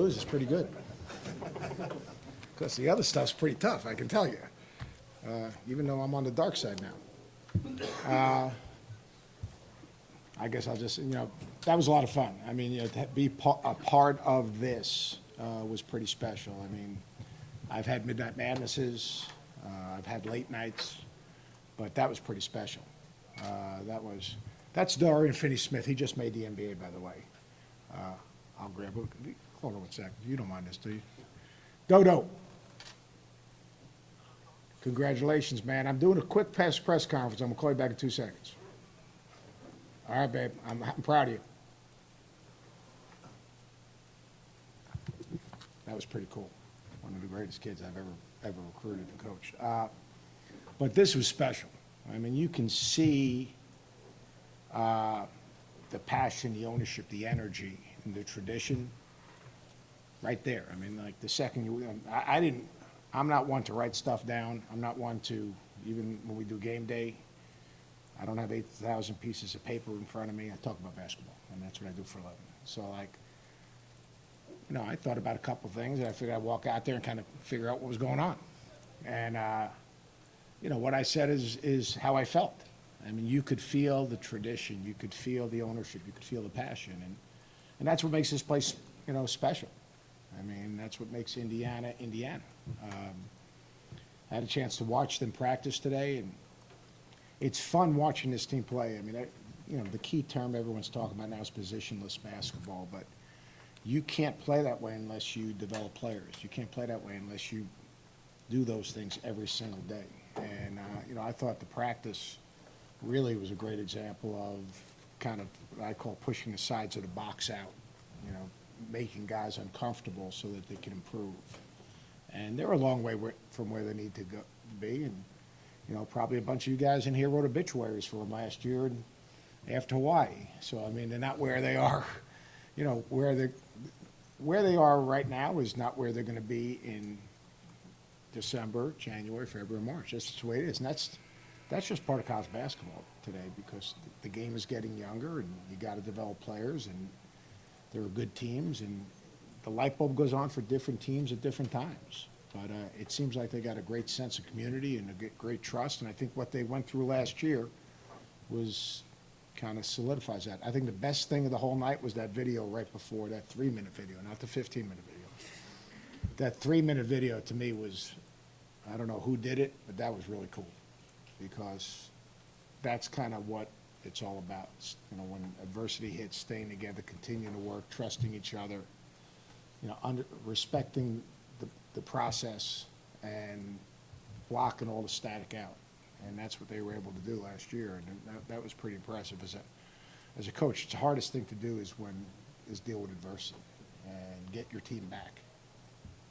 Is pretty good. Because the other stuff's pretty tough, I can tell you. Even though I'm on the dark side now. I guess I'll just, that was a lot of fun. I mean, to be a part of this was pretty special. I mean, I've had Midnight Madnesses, I've had late nights, but that was pretty special. That's Dorian Finney-Smith. He just made the NBA, by the way. I'll grab it. Hold on one second. You don't mind this, do you? Dodo. Congratulations, man. I'm doing a quick press conference. I'm going to call you back in 2 seconds. All right, babe. I'm proud of you. That was pretty cool. One of the greatest kids I've ever recruited and coached. But this was special. I mean, you can see the passion, the ownership, the energy, and the tradition right there. I mean, like the second I'm not one to write stuff down. I'm not one to, even when we do game day, I don't have 8,000 pieces of paper in front of me. I talk about basketball, and that's what I do for a living. So, like, I thought about a couple things, and I figured I'd walk out there and kind of figure out what was going on. And, what I said is how I felt. I mean, you could feel the tradition. You could feel the ownership. You could feel the passion. And that's what makes this place, special. I mean, that's what makes Indiana, Indiana. I had a chance to watch them practice today, and it's fun watching this team play. I mean, the key term everyone's talking about now is positionless basketball, but you can't play that way unless you develop players. You can't play that way unless you do those things every single day. And, I thought the practice really was a great example of kind of what I call pushing the sides of the box out, making guys uncomfortable so that they can improve. And they're a long way from where they need to be. And, probably a bunch of you guys in here wrote obituaries for them last year and after Hawaii. So, I mean, they're not where they are. Where they are right now is not where they're going to be in December, January, February, March. That's just the way it is. And that's just part of college basketball today, because the game is getting younger and you got to develop players, and there are good teams, and the light bulb goes on for different teams at different times. But it seems like they got a great sense of community and a great trust, and I think what they went through last year was kind of solidifies that. I think the best thing of the whole night was that video right before, that 3-minute video, not the 15-minute video. That 3-minute video to me was, I don't know who did it, but that was really cool, because that's kind of what it's all about. When adversity hits, staying together, continuing to work, trusting each other, respecting the process and blocking all the static out. And that's what they were able to do last year, and that was pretty impressive. As a coach, it's the hardest thing to do is deal with adversity and get your team back.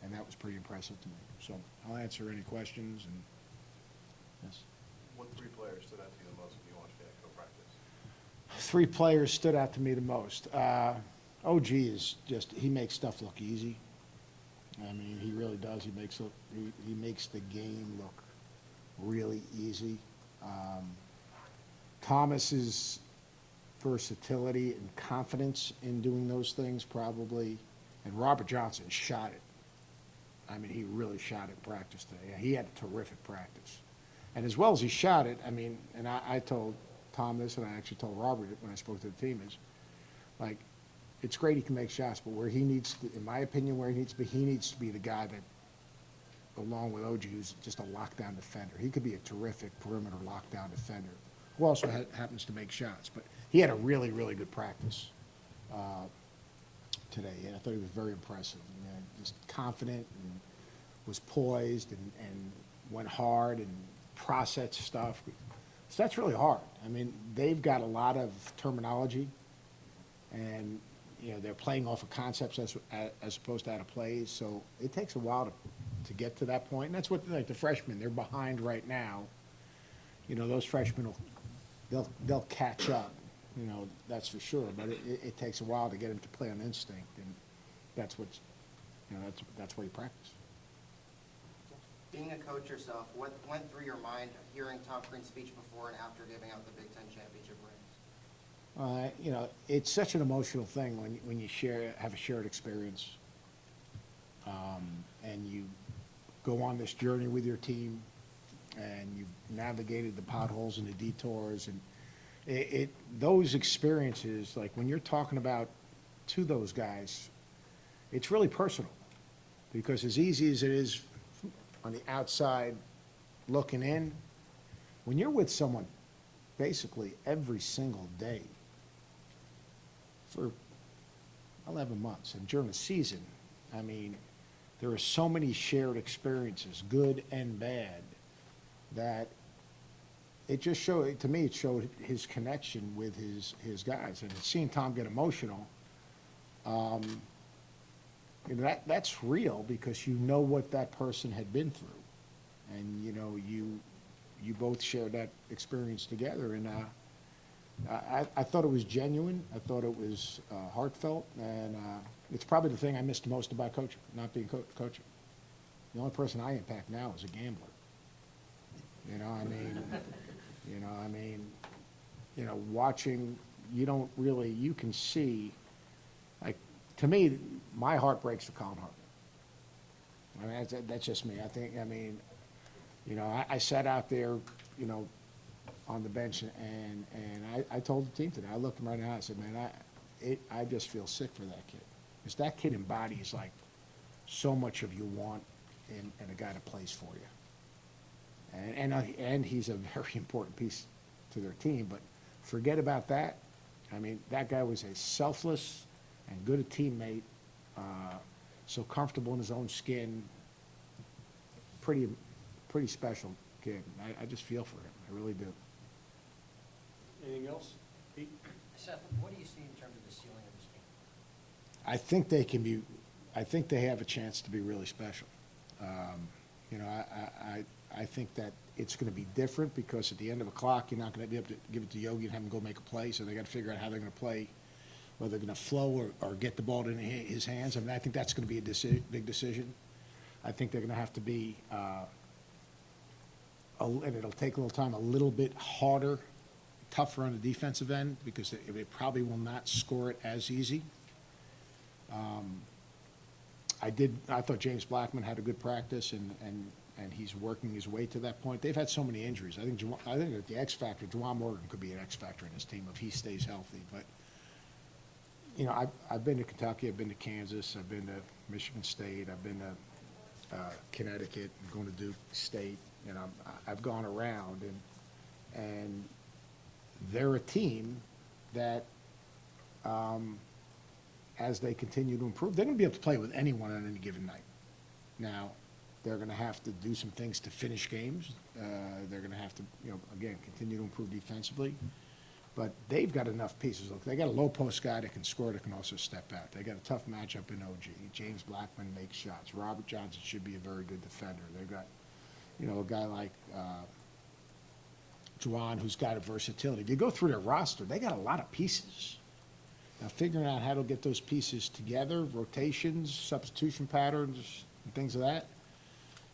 And that was pretty impressive to me. So I'll answer any questions. And yes. What 3 players stood out to you the most when you watched the actual practice? 3 players stood out to me the most. OG is he makes stuff look easy. I mean, he really does. He makes the game look really easy. Thomas's versatility and confidence in doing those things probably, and Robert Johnson shot it. I mean, he really shot it in practice today. He had a terrific practice. And as well as he shot it, I mean, and I told Tom this, and I actually told Robert it when I spoke to the team, is like, it's great he can make shots, but where he needs to, in my opinion, where he needs to be the guy that, along with OG, who's just a lockdown defender. He could be a terrific perimeter lockdown defender who also happens to make shots. But he had a really, really good practice today. And I thought he was very impressive. Just confident and was poised and went hard and processed stuff. So that's really hard. I mean, they've got a lot of terminology, and they're playing off of concepts as opposed to out of plays. So it takes a while to get to that point. And that's what, like, the freshmen, they're behind right now. Those freshmen they'll catch up. That's for sure. But it takes a while to get them to play on instinct, and that's what's that's where you practice. Being a coach yourself, what went through your mind hearing Tom Crean's speech before and after giving out the Big Ten championship rings? It's such an emotional thing when you have a shared experience. and you go on this journey with your team, and you've navigated the potholes and the detours, and those experiences, like when you're talking about to those guys, it's really personal, because as easy as it is on the outside looking in, when you're with someone basically every single day for 11 months, and during the season, I mean, there are so many shared experiences, good and bad, that it just showed, to me, it showed his connection with his guys. And seeing Tom get emotional, you know, that's real, because you know what that person had been through. And, you know, you both shared that experience together. And I thought it was genuine. I thought it was heartfelt. And it's probably the thing I missed most about coaching, not being coaching. The only person I impact now is a gambler. You know, I mean, watching, you don't really, you can see, like, to me, my heart breaks for Colin Hartman. I mean, that's just me. I mean, you know, I sat out there, you know, on the bench, and I told the team today, I looked him right in the eye, I said, man, I just feel sick for that kid. Because that kid embodies, like, so much of you want in a guy that plays for you. And he's a very important piece to their team, but forget about that. I mean, that guy was a selfless and good a teammate, so comfortable in his own skin, pretty special kid. I just feel for him, I really do. Anything else? Pete? Seth, what do you see in terms of the ceiling of this team? I think they have a chance to be really special. You know, I think that it's going to be different, because at the end of a clock, you're not going to be able to give it to Yogi and have him go make a play, so they got to figure out how they're going to play, whether they're going to flow or get the ball in his hands. I mean, I think that's going to be a big decision. I think they're going to have to be, and it'll take a little time, a little bit harder, tougher on the defensive end, because they probably will not score it as easy. I thought James Blackman had a good practice, and he's working his way to that point. They've had so many injuries. I think that the X factor, Juwan Morgan could be an X factor in this team if he stays healthy. But, you know, I've been to Kentucky, I've been to Kansas, I've been to Michigan State, I've been to Connecticut, I'm going to Duke State, and I've gone around, and they're a team that, as they continue to improve, they're going to be able to play with anyone on any given night. Now, they're going to have to do some things to finish games. They're going to have to, you know, again, continue to improve defensively. But they've got enough pieces. Look, they got a low post guy that can score, that can also step out. They got a tough matchup in OG. James Blackman makes shots. Robert Johnson should be a very good defender. They've got, you know, a guy like Juwan, who's got a versatility. If you go through their roster, they got a lot of pieces. Now, figuring out how to get those pieces together, rotations, substitution patterns, and things of that.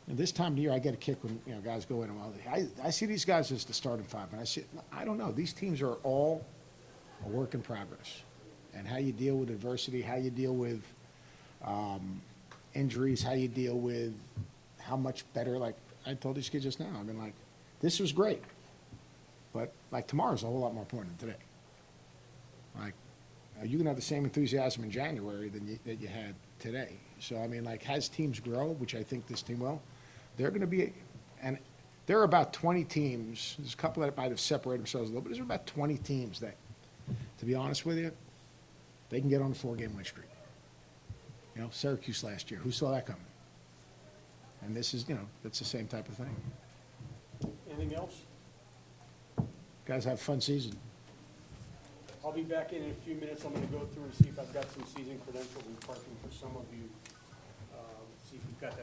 And this time of year, I get a kick when, you know, guys go in and, well, I see these guys as the starting five, and I don't know. These teams are all a work in progress. And how you deal with adversity, how you deal with injuries, how you deal with how much better, like I told these kids just now, I mean, like, this was great. But, like, tomorrow's a whole lot more important than today. Like, you can have the same enthusiasm in January that you had today. So, I mean, like, as teams grow, which I think this team will, they're going to be, and there are about 20 teams, there's a couple that might have separated themselves a little, but there's about 20 teams that, to be honest with you, they can get on a 4-game win streak. You know, Syracuse last year, who saw that coming? And this is, you know, that's the same type of thing. Anything else? Guys, have a fun season. I'll be back in a few minutes. I'm going to go through and see if I've got some season credentials and parking for some of you. See if we've got that.